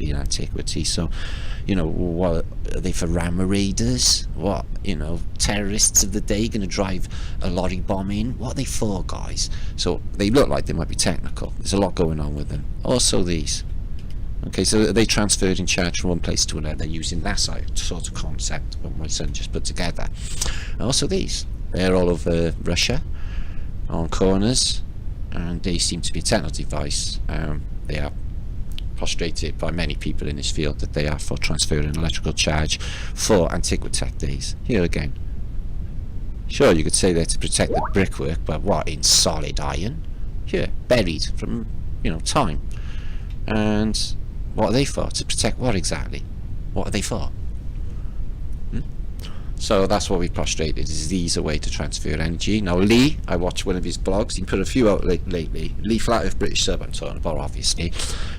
apparently in antiquity. So, you know, what are they for? Ram raiders? What, you know, terrorists of the day going to drive a lorry bomb in? What are they for, guys? So they look like they might be technical. There's a lot going on with them. Also these. Okay, so they transferred in charge from one place to another using that sort of concept what my son just put together. And also these. They're all over Russia, on corners, and they seem to be a technical device. They are postulated by many people in this field that they are for transferring electrical charge for antiquity days. Here again. Sure, you could say they're to protect the brickwork, but what, in solid iron? Here, buried from, you know, time. And what are they for? To protect what exactly? What are they for? So that's what we postulated, is these a way to transfer energy. Now Lee, I watched one of his blogs, he put a few out lately. Lee Flat British Sub I'm talking about, obviously.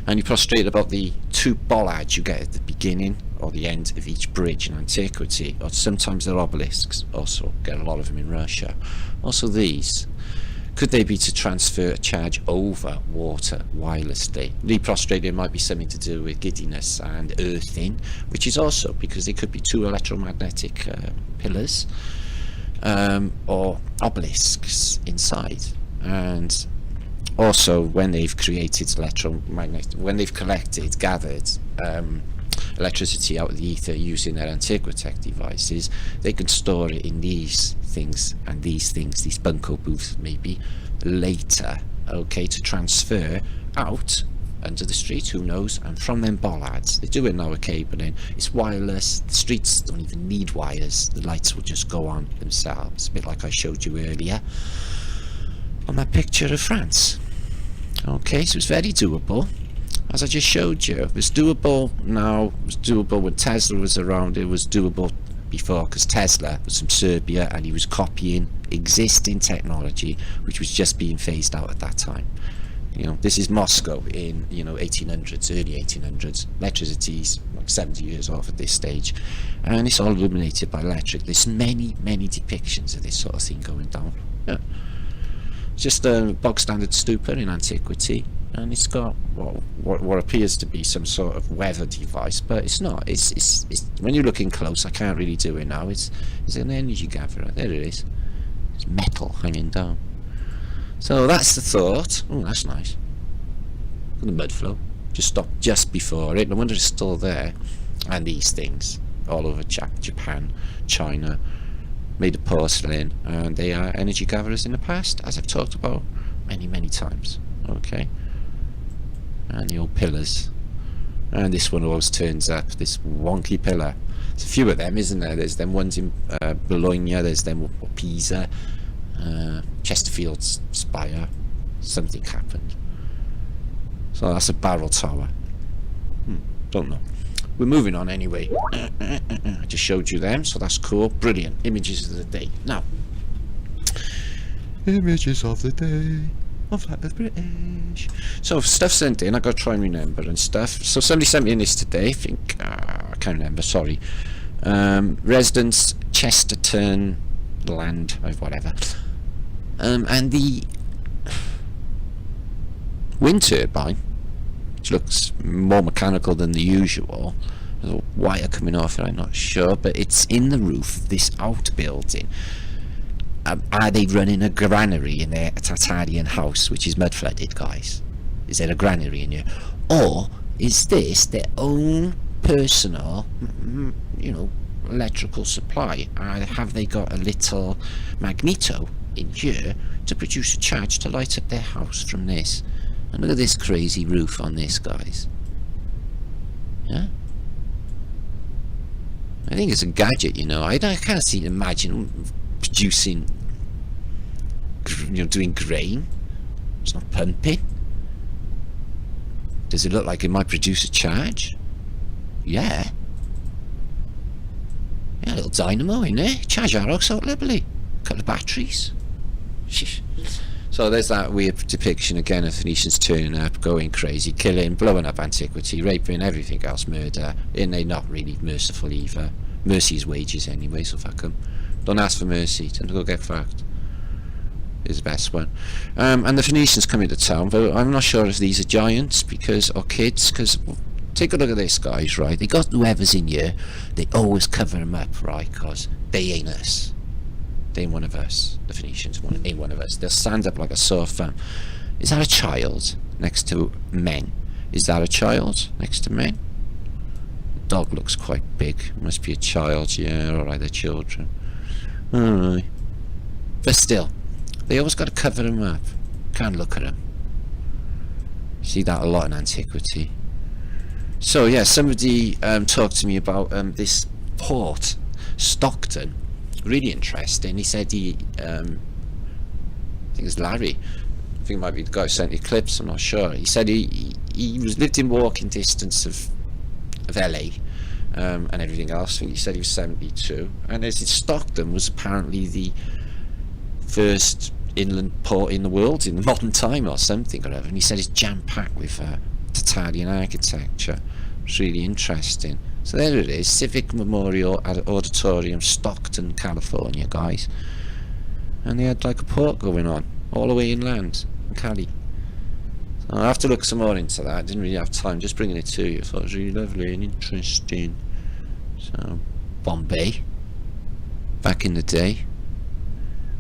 And he postulated about the two bollards you get at the beginning or the end of each bridge in antiquity. Or sometimes they're obelisks, also get a lot of them in Russia. Also these. Could they be to transfer a charge over water wirelessly? Lee postulated it might be something to do with giddiness and earthing, which is also because they could be two electromagnetic pillars or obelisks inside. And also when they've created gathered electricity out of the ether using their antiquitech devices, they can store it in these things and these things, these bunko booths maybe, later, okay, to transfer out under the street, who knows, and from them bollards. They do it now with cabling. It's wireless, the streets don't even need wires, the lights will just go on themselves, a bit like I showed you earlier on that picture of France. Okay, so it's very doable. As I just showed you, it was doable now, it was doable when Tesla was around, it was doable before, because Tesla was from Serbia and he was copying existing technology which was just being phased out at that time. You know, this is Moscow in, you know, 1800s, early 1800s. Electricity's like 70 years off at this stage, and it's all illuminated by electric. There's many depictions of this sort of thing going down. Yeah. It's just a bog standard stupa in antiquity, and it's got what appears to be some sort of weather device, but it's not. It's when you're looking close, I can't really do it now. It's an energy gatherer. There it is. It's metal hanging down. So that's the thought. Oh, that's nice. The mud flow just stopped just before it. No wonder it's still there. And these things all over Japan, China, made of porcelain, and they are energy gatherers in the past, as I've talked about many times. Okay. And the old pillars, and this one always turns up, this wonky pillar. There's a few of them, isn't there? There's them ones in Bologna, there's them Pisa, Chesterfield's spire. Something happened. So that's a barrel tower. Don't know. We're moving on anyway. I just showed you them, so that's cool. Brilliant. Images of the day. Now, images of the day. British. So stuff sent in, I gotta try and remember and stuff. So somebody sent me in this today, I think, I can't remember, sorry. Residence Chesterton land, whatever. And the wind turbine, which looks more mechanical than the usual. There's a wire coming off it, I'm not sure, but it's in the roof of this outbuilding. Are they running a granary in their Tatarian house, which is mud flooded, guys? Is there a granary in here? Or is this their own personal, you know, electrical supply? Have they got a little magneto in here to produce a charge to light up their house from this? And look at this crazy roof on this, guys. Yeah? I think it's a gadget, you know. I can't imagine producing, you know, doing grain. It's not pumping. Does it look like it might produce a charge? Yeah. Yeah, a little dynamo in there. Charge our rocks out liberally. Couple of batteries. So there's that weird depiction again of Phoenicians turning up, going crazy, killing, blowing up antiquity, raping, everything else, murder. And they're not really merciful either. Mercy's wages anyway, so fuck them. Don't ask for mercy, tend to go get fucked. Is the best one. And the Phoenicians come into town, but I'm not sure if these are giants or kids, because Take a look at this, guys, right? They got whoever's in here, they always cover them up, right? Because they ain't us. They ain't one of us. The Phoenicians ain't one of us. They'll stand up like a sore thumb. Is that a child next to men? Is that a child next to men? The dog looks quite big. Must be a child. Yeah, alright, they're children. Alright. But still, they always got to cover them up. Can't look at them. See that a lot in antiquity. So yeah, somebody talked to me about this port, Stockton. Really interesting. He said I think it's Larry. I think it might be the guy who sent you clips. I'm not sure. He said he lived in walking distance of LA and everything else. I think he said he was 72. And as Stockton was apparently the first inland port in the world in modern time or something or other. And he said it's jam-packed with Italian architecture. It's really interesting. So there it is, Civic Memorial Auditorium, Stockton, California, guys. And they had like a port going on all the way inland in Cali. So I have to look some more into that. I didn't really have time, just bringing it to you. I thought it was really lovely and interesting. So Bombay, back in the day,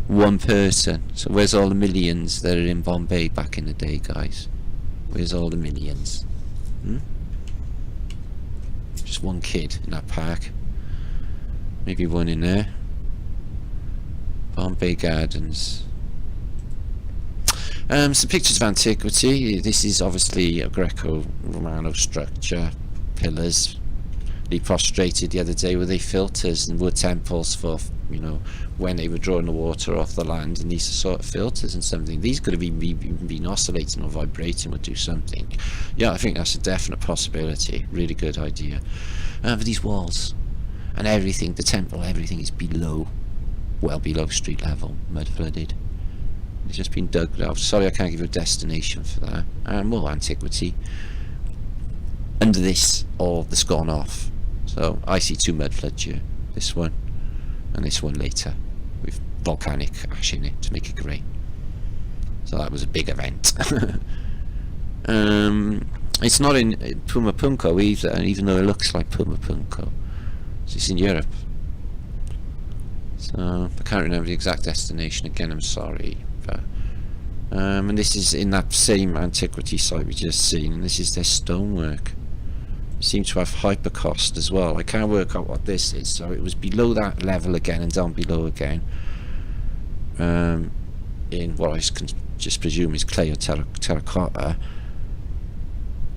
one person. So where's all the millions that are in Bombay back in the day, guys? Where's all the millions? Just one kid in that park. Maybe one in there. Bombay Gardens. Some pictures of antiquity. This is obviously a Greco-Romano structure. Pillars. They prostrated the other day with their filters and wood temples for, you know, when they were drawing the water off the land, and these are sort of filters and something. These could have been oscillating or vibrating or do something. Yeah, I think that's a definite possibility. Really good idea. For these walls and everything, the temple, everything is below, well below street level, mud flooded. It's just been dug out. Sorry, I can't give you a destination for that. And more antiquity. Under this, all that's gone off. So I see two mud floods here. This one and this one later, with volcanic ash in it to make it grey. So that was a big event. It's not in Pumapunku either, even though it looks like Pumapunku. So it's in Europe. So I can't remember the exact destination again, I'm sorry. But, and this is in that same antiquity site we just seen, and this is their stonework. Seem to have hypercost as well. I can't work out what this is, so it was below that level again and down below again, in what I can just presume is clay or terracotta.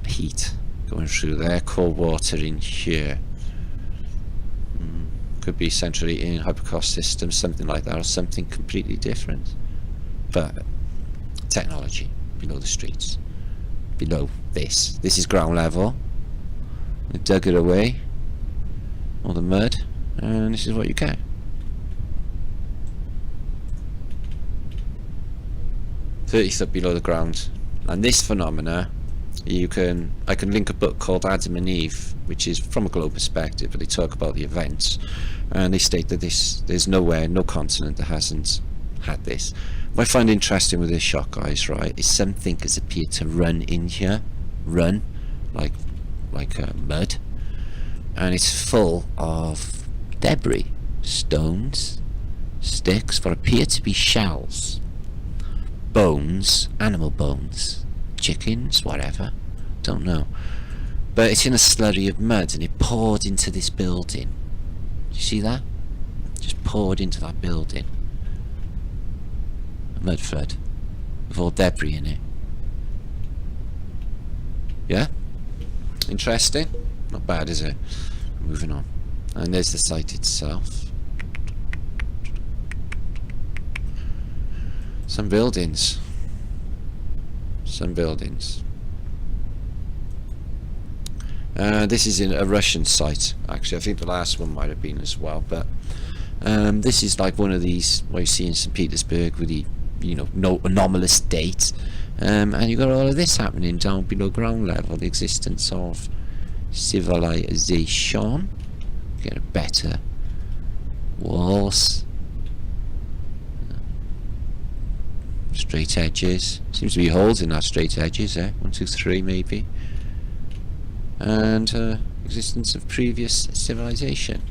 Heat going through there, cold water in here. Could be centrally in hypercost system, something like that, or something completely different. But technology below the streets, below this is ground level. They dug it away, all the mud, and this is what you get. $30 below the ground. And this phenomena, I can link a book called Adam and Eve, which is from a global perspective, but they talk about the events, and they state that there's nowhere, no continent that hasn't had this. What I find interesting with this shot, guys, right, is something has appeared to run in here, like mud, and it's full of debris, stones, sticks, what appear to be shells, bones, animal bones, chickens, whatever, don't know, but it's in a slurry of mud, and it poured into this building. You see that? Just poured into that building. A mud flood with all debris in it. Yeah? Interesting? Not bad, is it? Moving on. And there's the site itself. Some buildings. This is in a Russian site, actually. I think the last one might have been as well, but this is like one of these what you see in St. Petersburg with the, no anomalous date, and you got all of this happening down below ground level, the existence of civilization. Get a better walls, straight edges. Seems to be holes in that straight edges, 1, 2, 3 maybe. and existence of previous civilization.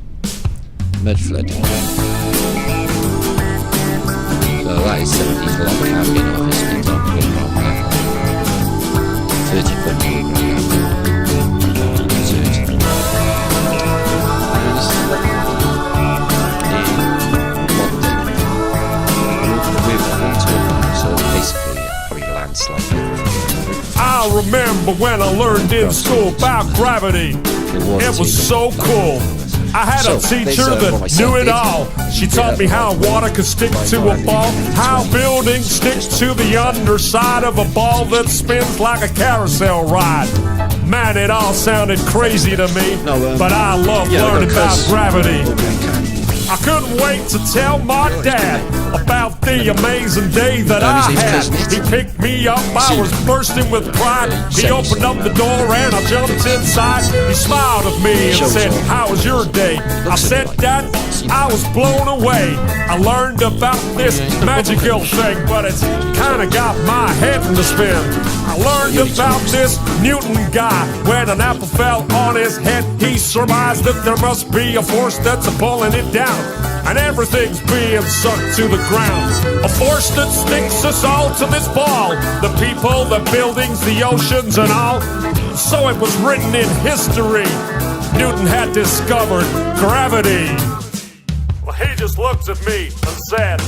Mud flood. So that is 70s log cabin office with on ground level. 30-foot ground level. So basically, probably landslide. I remember when I learned in school about gravity. It was so cool. I had a teacher that knew it all. She taught me how water could stick to a ball, how buildings stick to the underside of a ball that spins like a carousel ride. Man, it all sounded crazy to me, but I love learning about gravity. I couldn't wait to tell my dad about the amazing day that I had. He picked me up, I was bursting with pride. He opened up the door and I jumped inside. He smiled at me and said, "How was your day?" I said, "Dad, I was blown away. I learned about this magical thing, but it's kinda got my head in the spin. I learned about this Newton guy. When an apple fell on his head, he surmised that there must be a force that's pulling it down, and everything's being sucked to the ground. A force that sticks us all to this ball, the people, the buildings, the oceans and all." So it was written in history, Newton had discovered gravity. Well, he just looked at me and said,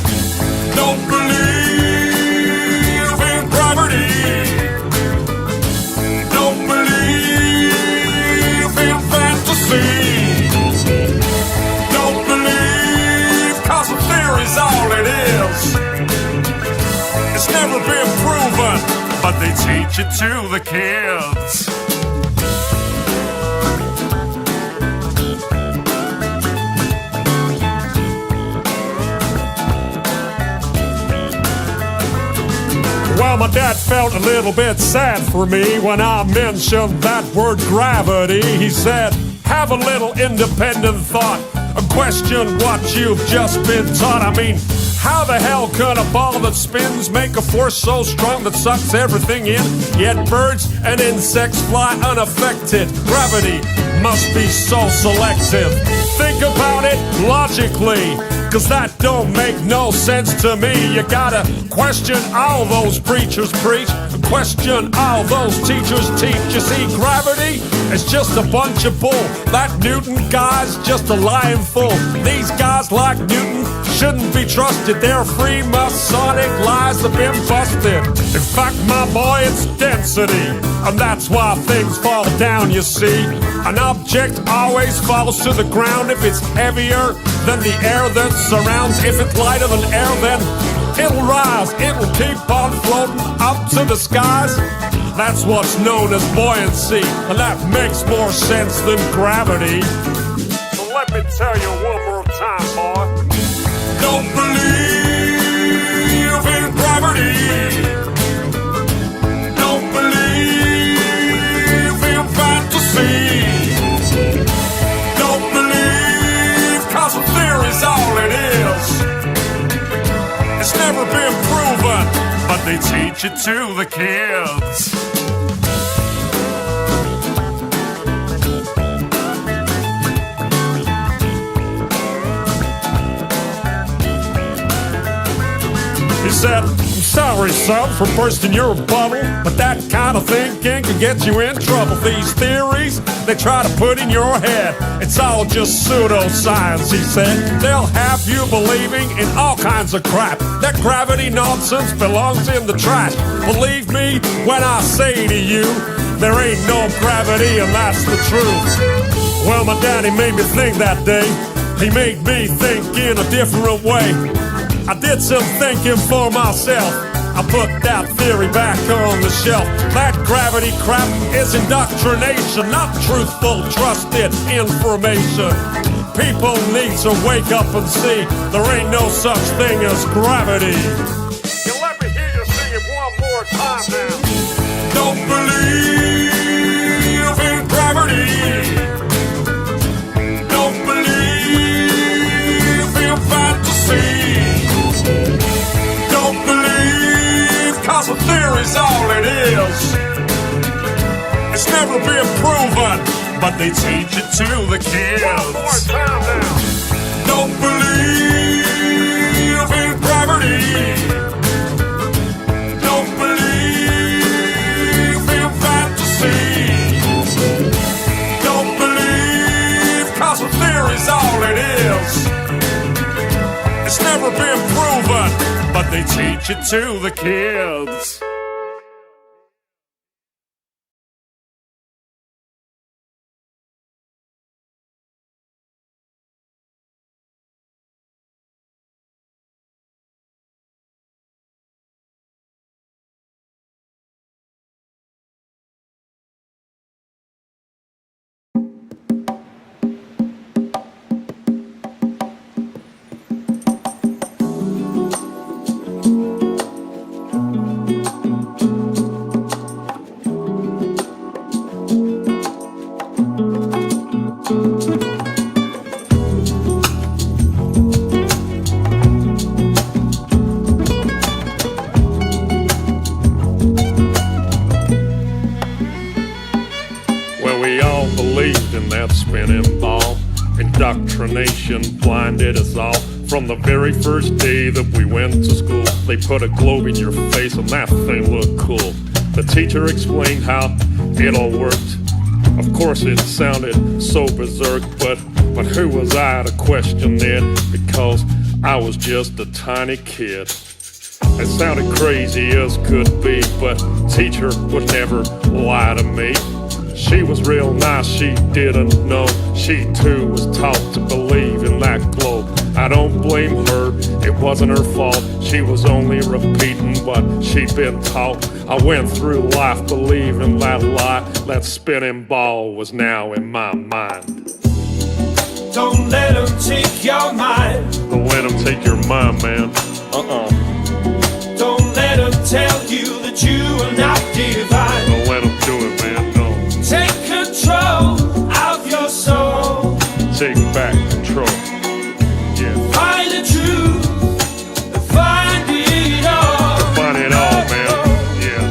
"Don't believe in gravity. Don't believe in fantasy. Don't believe, 'cause the theory's all it is. It's never been proven, but they teach it to the kids." Well, my dad felt a little bit sad for me when I mentioned that word gravity. He said, "Have a little independent thought and question what you've just been taught. I mean, how the hell can a ball that spins make a force so strong that sucks everything in, yet birds and insects fly unaffected? Gravity must be so selective. Think about it logically, 'cause that don't make no sense to me. You gotta question all those preachers preach, question all those teachers teach. You see, gravity is just a bunch of bull. That Newton guy's just a lying fool. These guys like Newton shouldn't be trusted. Their free Masonic lies have been busted. In fact, my boy, it's density, and that's why things fall down, you see. An object always falls to the ground if it's heavier than the air that surrounds. If it's lighter than air, then it'll rise. It'll keep on floating up to the skies. That's what's known as buoyancy, and that makes more sense than gravity. So let me tell you one more time, boy. Don't believe in gravity. Don't believe in fantasy. Don't believe, 'cause the theory's all it is. It's never been proven, but they teach it to the kids. He said, "I'm sorry, son, for bursting your bubble, but that kind of thinking can get you in trouble. These theories they try to put in your head, it's all just pseudoscience," he said. "They'll have you believing in all kinds of crap. That gravity nonsense belongs in the trash. Believe me when I say to you, there ain't no gravity, and that's the truth." Well, my daddy made me think that day. He made me think in a different way. I did some thinking for myself. I put that theory back on the shelf. That gravity crap is indoctrination, not truthful, trusted information. People need to wake up and see there ain't no such thing as gravity. You let me hear you sing it one more time now. Don't believe in gravity. Don't believe in fantasy. Don't believe, 'cause the theory's all it is. It's never been proven, but they teach it to the kids. One more time now. Don't believe in gravity. Don't believe in fantasy. Don't believe, cause a theory's all it is. It's never been proven, but they teach it to the kids. Spinning ball. Indoctrination blinded us all. From the very first day that we went to school, they put a globe in your face and that thing looked cool. The teacher explained how it all worked. Of course it sounded so berserk, but who was I to question it? Because I was just a tiny kid. It sounded crazy as could be, but teacher would never lie to me. She was real nice, she didn't know. She too was taught to believe in that globe. I don't blame her, it wasn't her fault. She was only repeating what she'd been taught. I went through life believing that lie. That spinning ball was now in my mind. Don't let them take your mind. Don't let them take your mind, man. Don't let them tell you that you are not divine. Don't let them do it, man. Take control of your soul. Take back control. Yeah. Find the truth. Find it all. Find it all, man. Yeah.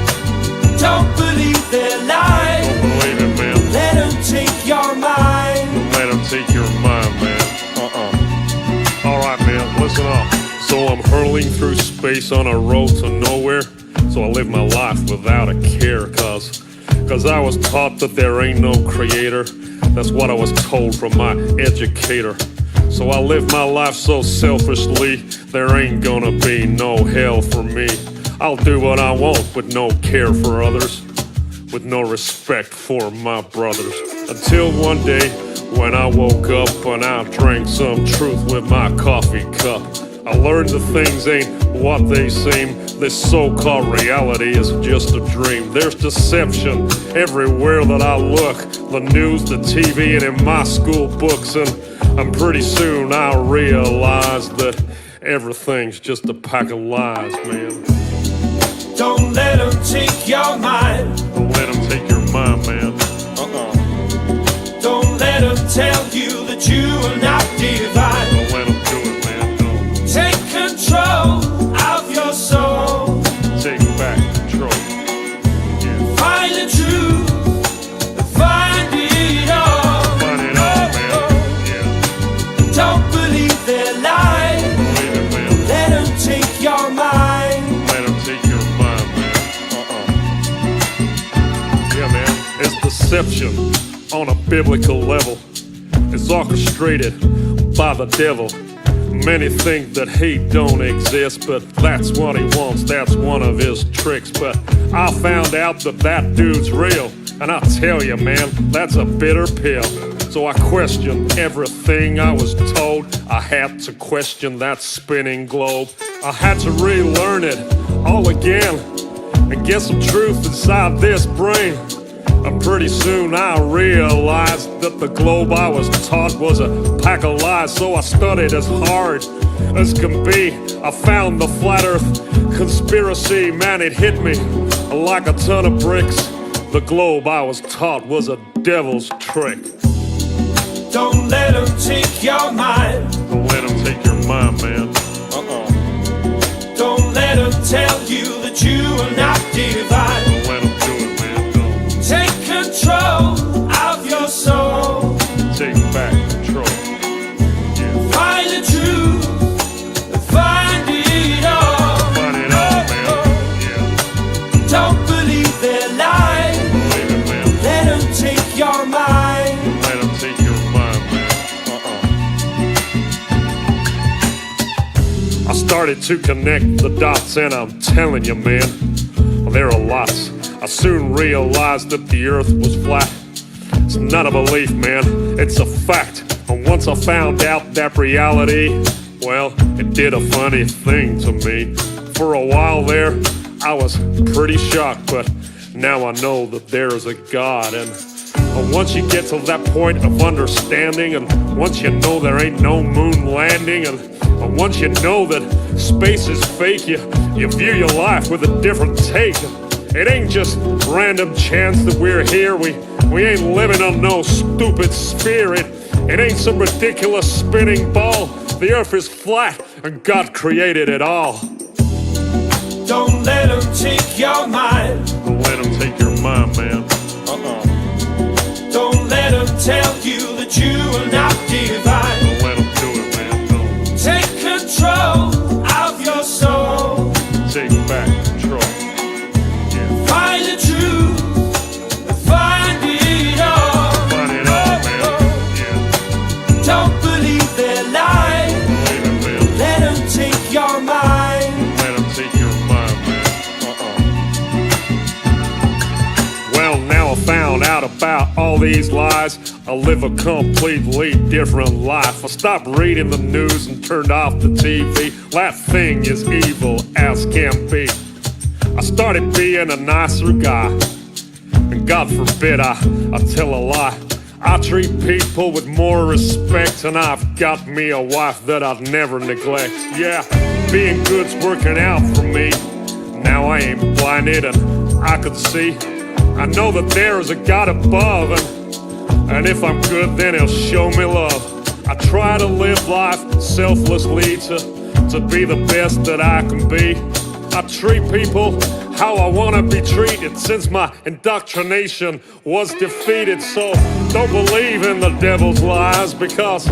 Don't believe their lies. Don't believe it, man. Let them take your mind. Don't let them take your mind, man. Alright, man, listen up. So I'm hurling through space on a road to nowhere. So I live my life without a care, Cause I was taught that there ain't no creator. That's what I was told from my educator. So I live my life so selfishly, there ain't gonna be no hell for me. I'll do what I want with no care for others, with no respect for my brothers. Until one day when I woke up and I drank some truth with my coffee cup. I learned that things ain't what they seem. This so-called reality is just a dream. There's deception everywhere that I look. The news, the TV, and in my school books. And pretty soon I'll realize that everything's just a pack of lies, man. Don't let them take your mind. Don't let them take your mind, man. Don't let them tell you that you are not divine. Don't let them do it, man. Don't. Take control of your soul. Take back control. Yeah. Find the truth. Find it all. Find it all, man. Yeah. Don't believe their lies. Don't believe it, man. Let them take your mind. Let them take your mind, man. Yeah, man. It's deception on a biblical level. It's orchestrated by the devil. Many think that hate don't exist, but that's what he wants, that's one of his tricks. But I found out that that dude's real, and I tell you, man, that's a bitter pill. So I questioned everything I was told. I had to question that spinning globe. I had to relearn it all again and get some truth inside this brain. And pretty soon I realized that the globe I was taught was a pack of lies. So I studied as hard as can be. I found the flat earth conspiracy. Man, it hit me like a ton of bricks. The globe I was taught was a devil's trick. Don't let them take your mind. Don't let them take your mind, man. Don't let them tell you that you are not divine. Don't let them do it, man. Don't. Take control of your soul. take back control. Yeah. Find the truth, find it all. Find it all, man. Yeah. Don't believe their lies. Believe it, man. Let them take your mind. Let them take your mind, man. I started to connect the dots, and I'm telling you, man, there are lots. I soon realized that the earth was flat. It's not a belief, man, it's a fact. And once I found out that reality, well, it did a funny thing to me. For a while there, I was pretty shocked, but now I know that there is a God. And once you get to that point of understanding, and once you know there ain't no moon landing, and once you know that space is fake, you view your life with a different take. It ain't just random chance that we're here. We ain't living on no stupid sphere. It ain't some ridiculous spinning ball. The earth is flat and God created it all. Don't let them take your mind. Don't let them take your mind, man. Don't let them tell you that you are not divine. Don't let them do it, man. No. Take control of your soul. Take back control. Yeah. Find the truth, find it all. Find it all, man. Yeah. Don't believe their lies. Believe it, man. Let them take your mind. Let them take your mind, man. Well, now I found out about all these lies. I live a completely different life. I stopped reading the news and turned off the TV. That thing is evil as can be. I started being a nicer guy, and God forbid I tell a lie. I treat people with more respect, and I've got me a wife that I'd never neglect. Yeah, being good's working out for me. Now I ain't blinded and I could see. I know that there is a God above, and if I'm good, then he'll show me love. I try to live life selflessly to be the best that I can be. I treat people how I want to be treated since my indoctrination was defeated. So don't believe in the devil's lies because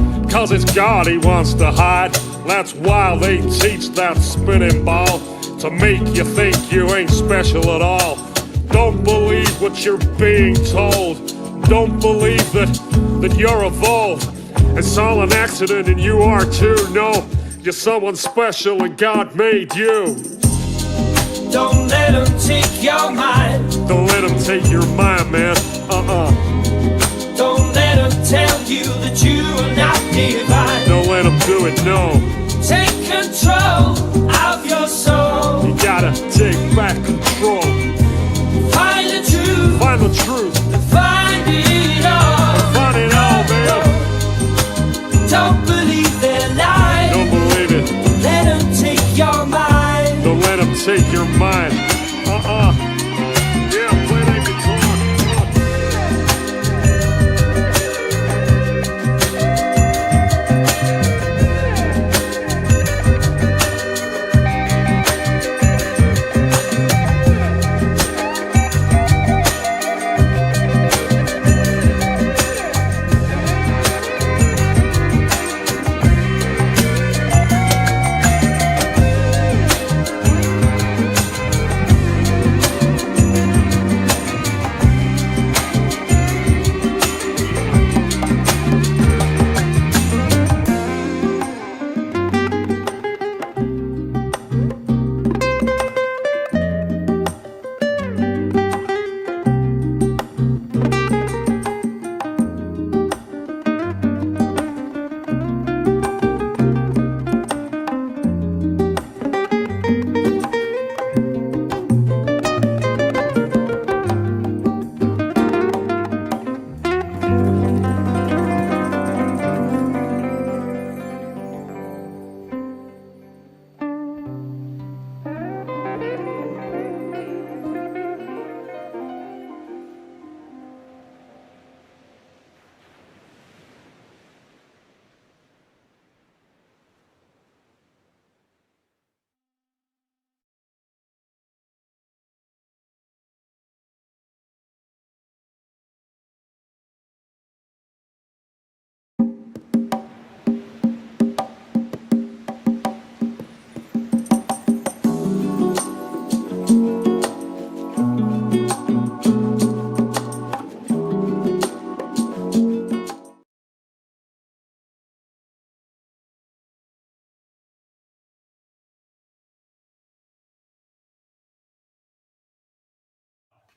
it's God he wants to hide. That's why they teach that spinning ball, to make you think you ain't special at all. Don't believe what you're being told. Don't believe that you're evolved. It's all an accident and you are too. No, you're someone special and God made you. Don't let them take your mind. Don't let them take your mind, man. Don't let them tell you that you are not divine. Don't let them do it, no. Take control of your soul. You gotta take back control. Find the truth. Find the truth. Find it all. Find it all, man. Don't believe their lies. Don't believe it. Let them take your mind. Don't let them take your mind. Yeah, play that guitar.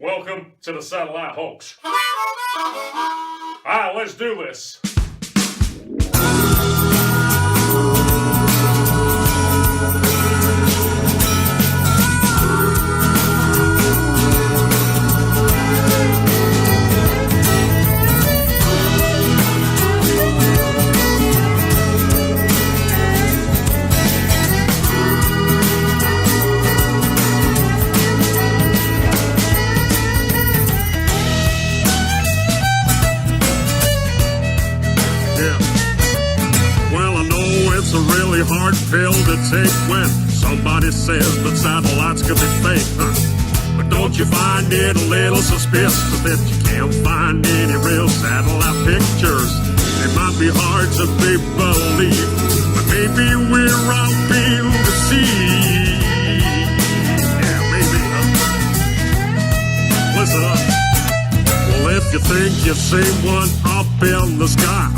Welcome to the satellite hoax. Alright, let's do this. It's a really hard pill to take when somebody says that satellites could be fake, huh? But don't you find it a little suspicious that you can't find any real satellite pictures? It might be hard to be believed, but maybe we're all being deceived. Yeah, maybe, huh? Listen up. Well, if you think you've seen one up in the sky,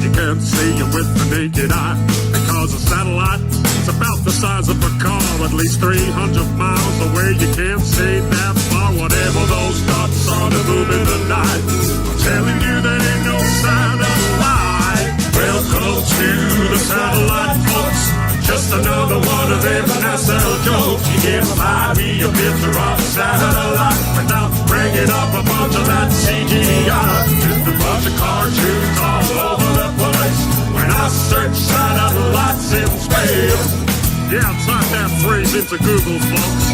you can't see it with the naked eye, because a satellite is about the size of a car, at least 300 miles away. You can't see that far. Whatever those dots are to move in the night, I'm telling you there ain't no satellite. Welcome to the satellite folks, just another one of them NASA jokes. You can't buy me a picture of a satellite without bringing up a bunch of that CGI. Just a bunch of cartoons all over the place. When I search satellites in space, yeah, type that phrase into Google, folks.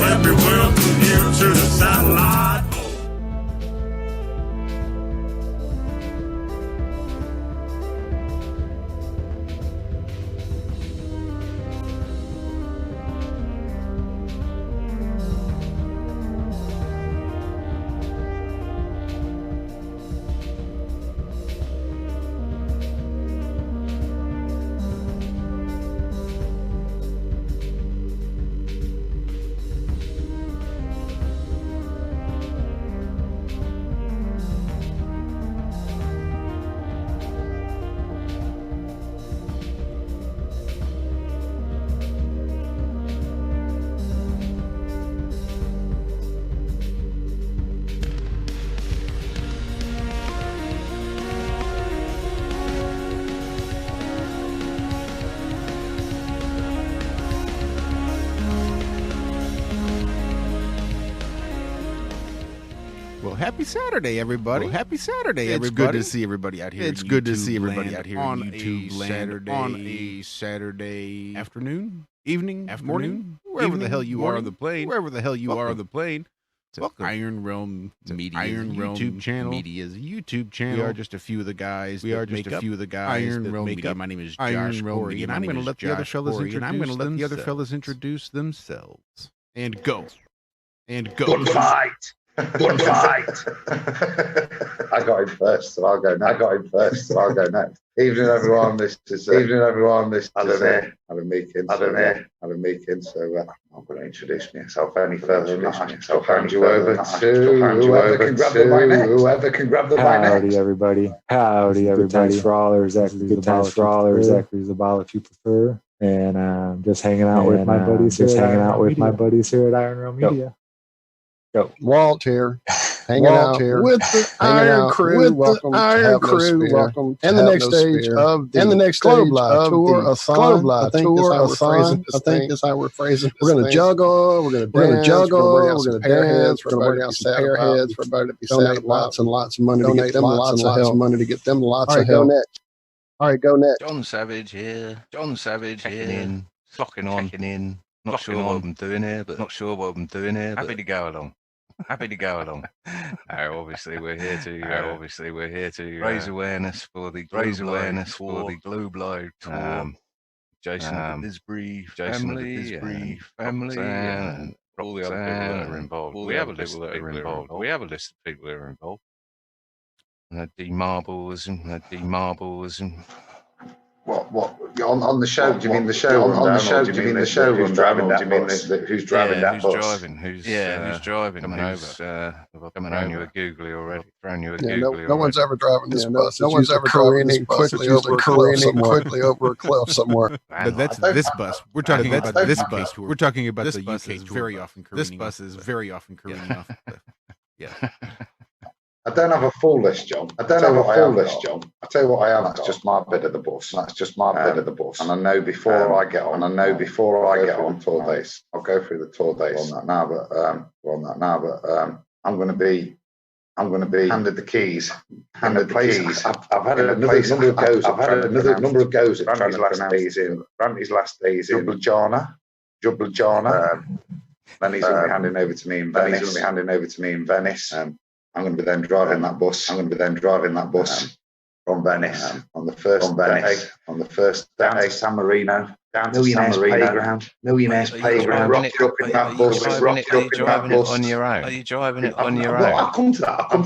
Let me welcome you to the satellite. Happy Saturday, everybody. Happy Saturday, everybody. It's good to see everybody out here. It's good to see everybody out here on YouTube Saturday, on a Saturday afternoon, evening, morning, wherever the hell you are on the plane, wherever the hell you are on the plane. Welcome. Iron Realm Media Iron Realm YouTube channel. Media's YouTube channel. We are just a few of the guys. We are just a few of the guys. Iron that Realm make Media. up My name is Iron Josh Realm Corey, Media, and I'm going to let the other fellas introduce themselves. And go. And go. Good fight. Good fight. I got him first, so I'll go next. Evening, everyone. This is Denier. Adam Meakin. So I'm going to introduce myself any further. I'll hand you over to whoever can grab the mic. Howdy, everybody. Good times for all, or exactly good times for all, or exactly the ball if you prefer. And just hanging out with my buddies here at Iron Realm Media. Go. Walt here, hanging out here with the Iron Crew. Welcome, welcome, and the next stage of the Tour-A-Thon. I think is how we're phrasing. We're going to juggle. We're going to dance. We're going to dance. We're going to bring out some pair heads. For everybody to be donate lots and lots of money to get them lots of help. All right, go next. John Savage here. Checking in. Not sure what I'm doing here, but happy to go along. Obviously we're here to raise awareness for the Globalist tour. Jason the Disbury family, and all the other people that are involved. We have a list of people that are involved. D Marbles and What on the show? Do you mean the show on the show? Do you mean the show rundown, or do you mean who's driving that bus? Driving? Who's driving? Coming over? Coming over. You a googly already? Thrown you a googly already? No one's ever driving this bus. No one's ever careening quickly over a cliff somewhere. But that's this bus. We're talking about this bus. We're talking about the UK tour. Very often careening. This bus is very often careening off the cliff. Yeah. I don't have a full list, John. I don't have a full list, John. I tell you what I have. That's just my bit of the bus. That's just my bit of the bus. And I know before I get on. Tour days. I'll go through the tour days on that now. But I'm going to be handed the keys. Handed the keys. I've had another number of goes. I've had another number of goes at Brandy's last days in Jublajana. Then he's going to be handing over to me in Venice. I'm going to be then driving that bus. From Venice on the first day to San Marino, down to San Marino, Millionaires Playground. Rock you up in that bus. On your own? Are you driving it on your own? I'll come to that. I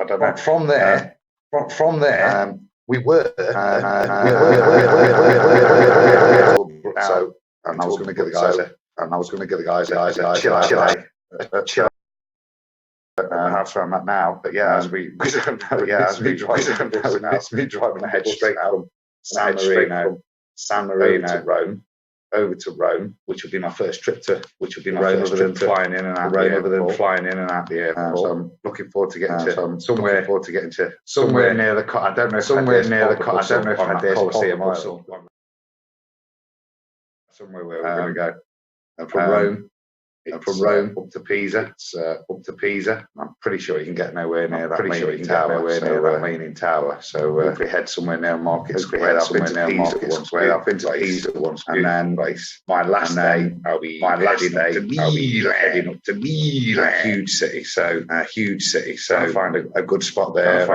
don't know. From there, we were. So, and I was going to get the guys. Chill. How far I'm at now, but yeah, as we don't know, it's me driving ahead straight from San Marino to Rome, over to Rome, which would be my first trip to Rome, other than flying in and out the airport. So I'm looking forward to getting to somewhere near the. I don't know if I dare Colosseum or somewhere where we're going to go. And from Rome. Up to Pisa. I'm pretty sure you can get nowhere near that leaning tower. So if we head somewhere near Market Square, I've been to Pisa once, and then my last day I'll be heading up to Milan, a huge city. So I find a good spot there.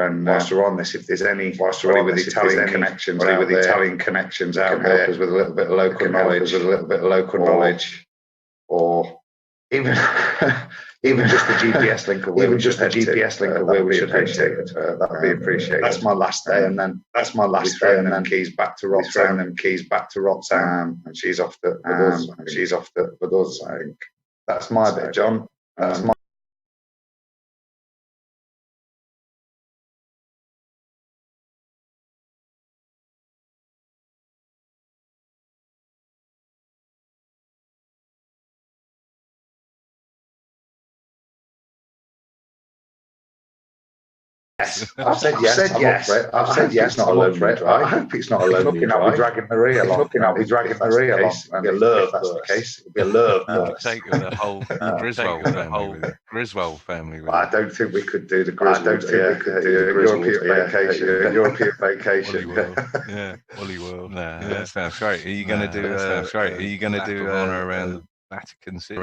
And whilst we're on this, if there's any with Italian connections out there, help us with a little bit of local knowledge. Or even just the GPS link of where we should head to. That would be appreciated. That's my last day, and then keys back to Roxanne, and she's off to with us. I think that's my bit, John. That's my. Yes. I've said yes. I've said yes. Not a lonely drive. I hope it's not a lonely drive. I'll be dragging Maria along. It'll be a love. That's the case. It'll be a love. You could take the whole Griswold family. I don't think we could do the Griswold. European vacation. Wally World. Nah, that sounds great. Are you going to do? Around the Vatican City?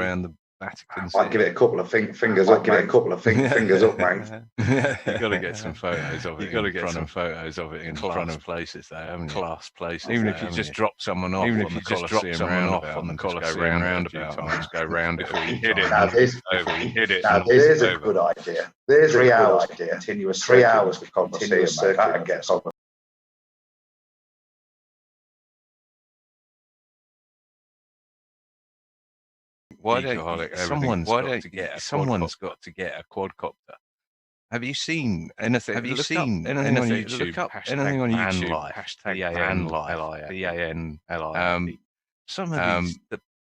I'd give it a couple of fingers up, mate. You got to get some photos of it. You got to get some photos of it in front of places, though, haven't you? Class places. Even if you just drop someone off, on the Colosseum roundabout, go round before you hit it. There's a good idea. There's 3 hours. Continuous 3 hours of continuous circuit. Someone's got to get a quadcopter. Have you seen anything? Anything on YouTube? Anything on YouTube? #VANLIFE. VANLIFE.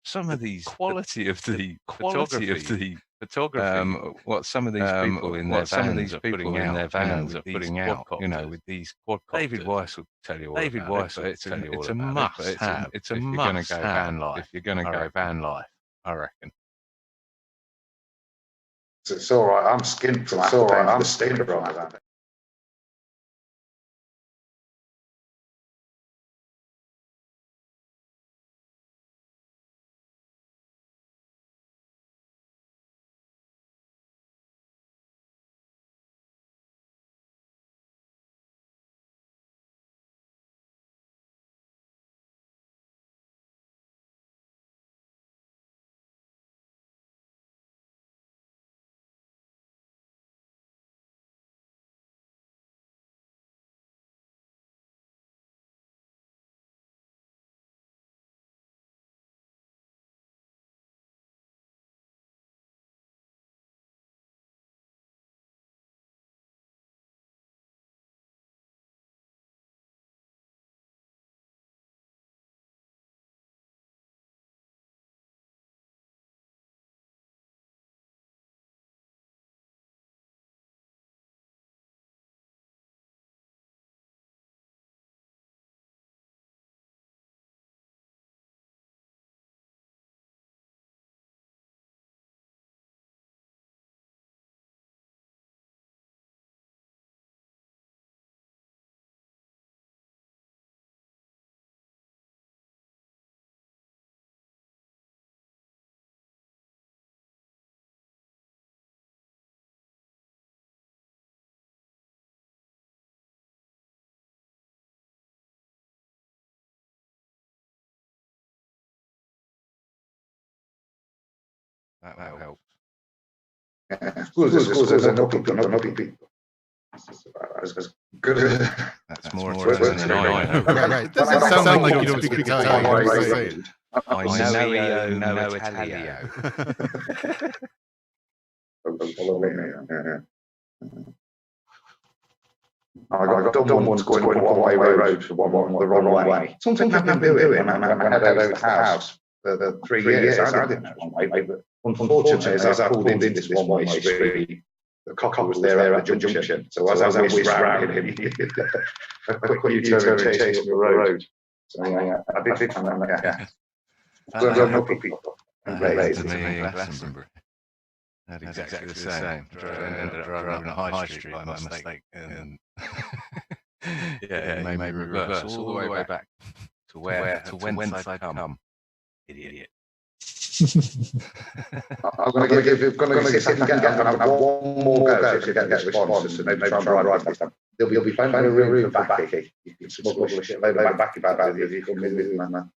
Some of these quality of the photography. What some of these people in their vans are putting out, with these quadcopters. David Weiss will tell you all about it. It's a must-have. It's a must-have if you're going to go van life, I reckon. It's all right. I'm skinned from the sticker on that. That helps. Yeah. Schools are not people. As good as that's more Italian than I know. Right. It doesn't sound like you don't speak Italian. I know Italio. I got done once going up a one-way road the wrong way. Something I've been doing when I head over to the house for the 3 years. I didn't know it was one way, but unfortunately, as I pulled into this one-way street, the cop was there at the junction. So as I whizzed round him, a quick U-turn and chase up the road. So yeah, I did find that. Yeah. Well done, people. That to me in Glastonbury. That's exactly the same. Ended up driving a high street by mistake, and yeah, maybe reverse all the way back to whence I'd come. Idiot. I'm going to give one more go to get this response and maybe try and drive this time. There'll be plenty of room for backy. You can smuggle a shitload of backy back there if you come in with man.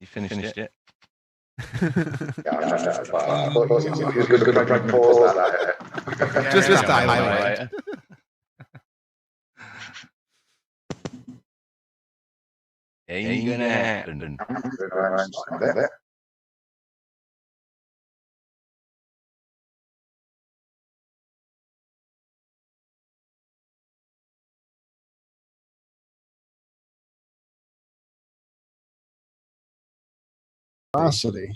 You finished it? Yeah, it's good to break pause that. Just highlight. Ain't gonna happen. Velocity.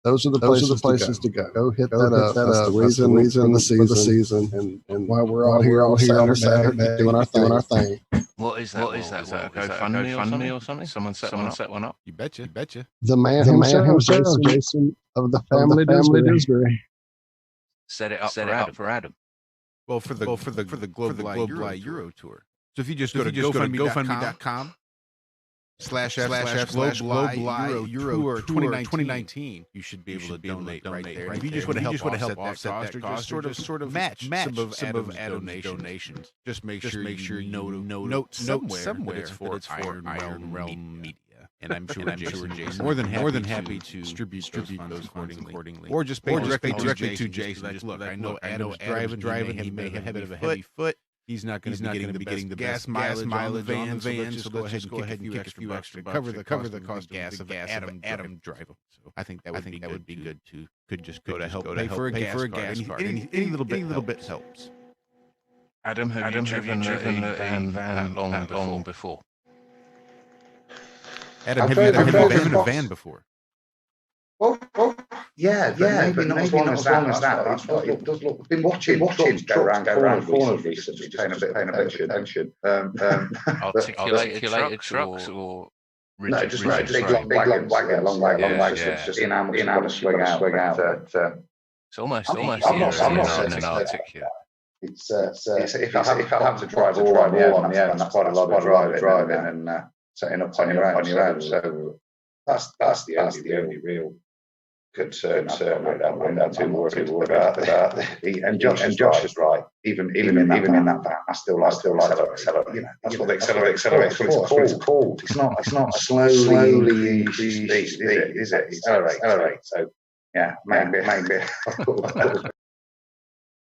Those are the places to go. Go hit that up. That's the reason for the season, and why we're all here on Saturday doing our thing. What is that? Is that a GoFundMe or something? Someone set one up. You betcha. The man himself, Jason of the family Disbury. Set it up for Adam. Well, for the Globalist Euro Tour. So if you just go to GoFundMe.com // Euro 2019, you should be able to donate right there. If you just want to help offset that cost, or just sort of match some of Adam's donations, just make sure you note somewhere that it's for Iron Realm Media. And I'm sure Jason more than happy to distribute those accordingly. Or just pay directly to Jason. Look, I know Adam's driving. He may have a bit of a heavy foot. He's not going to be getting the gas mileage on the van, so let's just go ahead and kick a few extra bucks to cover the cost of gas of Adam driving. So I think that would be good too. Could to help pay for a gas card. Any little bit helps. Adam, have you driven a van long before? Adam, have you driven a van before? Well, yeah, maybe not as long as that. It does look. I've been watching go around corners recently, paying a bit of attention. Articulated trucks or no, just big long wagons. Just in how swing out. It's almost an articulate. It's if I have to drive all on the end, that's quite a lot of driving and setting up on your own. So that's the only real concern. I don't too worried about that. And Josh is right. Even in that van, I still like accelerate. You know, that's what the accelerate's called. It's not slowly increase speed, is it? Accelerate. So yeah, maybe. My driving.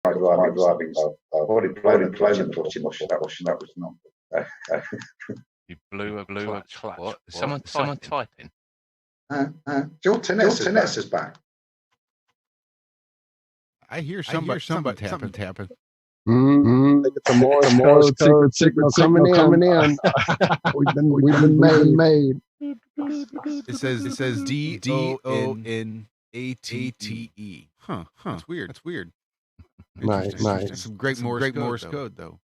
I've already blown the clutch. That was not. You blew a clutch. What? Someone typing. Your Tinnitus is back. I hear somebody tapping. Mm-hmm. It's a Morse code signal coming in. We've been made. It says DONATTE. Huh. That's weird. Nice. Some great Morse code though.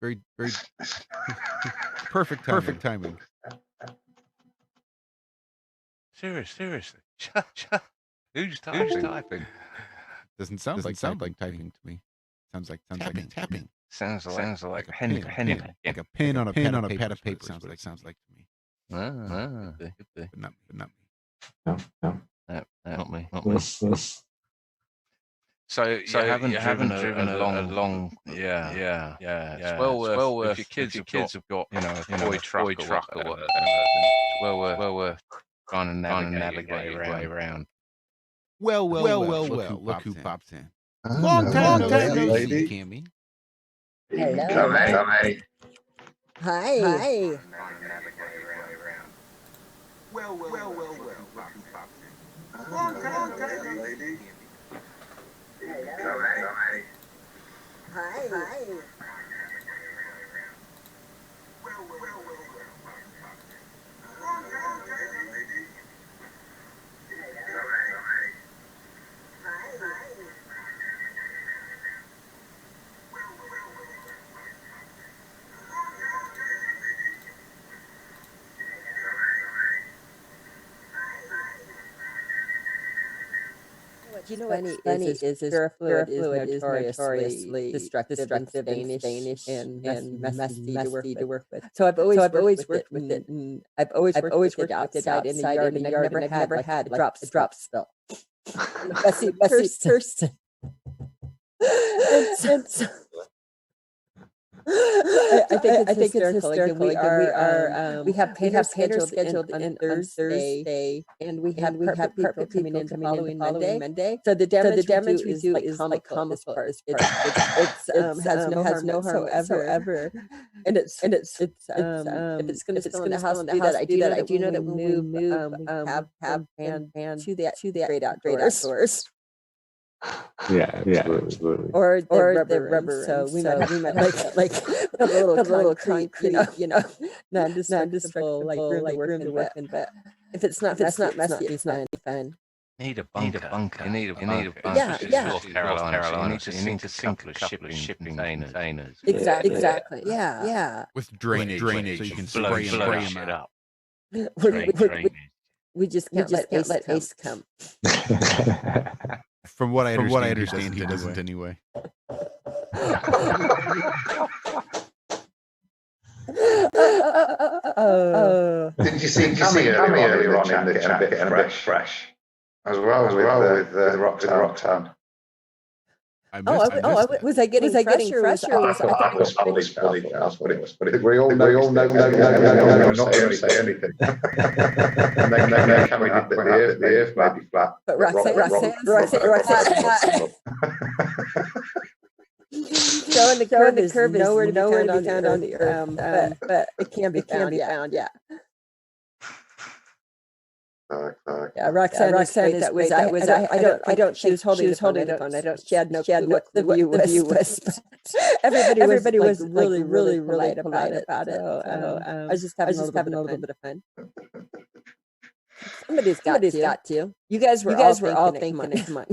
Very perfect timing. Seriously. Who's typing? Doesn't sound like typing to me. Sounds like tapping. Sounds like a pen. Like a pin on a pad of paper. Sounds like to me. Could be. But not me. Not me. So you haven't driven a long. Yeah. It's well worth. If your kids have got a toy truck or whatever. Well worth trying to navigate way around. Well. Look who pops in. Long time no see, Cammy. Hello. Hi. Well. Long time, lady. Hi. You know what's funny is fluid is notoriously destructive and Spanish and messy to work with. So I've always worked with it. And I've always worked with it outside in the yard, and I've never had like a drop spill. Messy person. I think it's hysterical. We have painters scheduled on Thursday, and we have carpet coming in the following Monday. So the damage we do is like comical. It has no harm whatsoever. And it's if it's going to spill in the house, I do that. I do know that when we move, have pan to the great outdoors. Yeah, absolutely. Or the rubber. So we might like a little concrete, non-destructible room to work in. But if it's not messy, it's not fun. Need a bunker. You need a bunker. Yeah. North Carolina. You need to sink a couple of shipping containers. Exactly. Yeah. With drainage, so you can spray them up. We just can't let Ace come. From what I understand, he doesn't anyway. Didn't you see Cammy earlier on in the chat getting a bit fresh? As well with Roxanne. Was I getting fresher? I was fully that's what it was. But we all know. I'm not going to say anything. And then coming up, the earth might be flat. But Roxanne. Showing the curve is nowhere to be found on the earth, but it can be found. Yeah. Roxanne is great. I don't. She was holding the phone. I don't. She had no clue what the view was. Everybody was really polite about it. So I was just having a little bit of fun. Somebody's got to. You guys were all thinking it. Come on.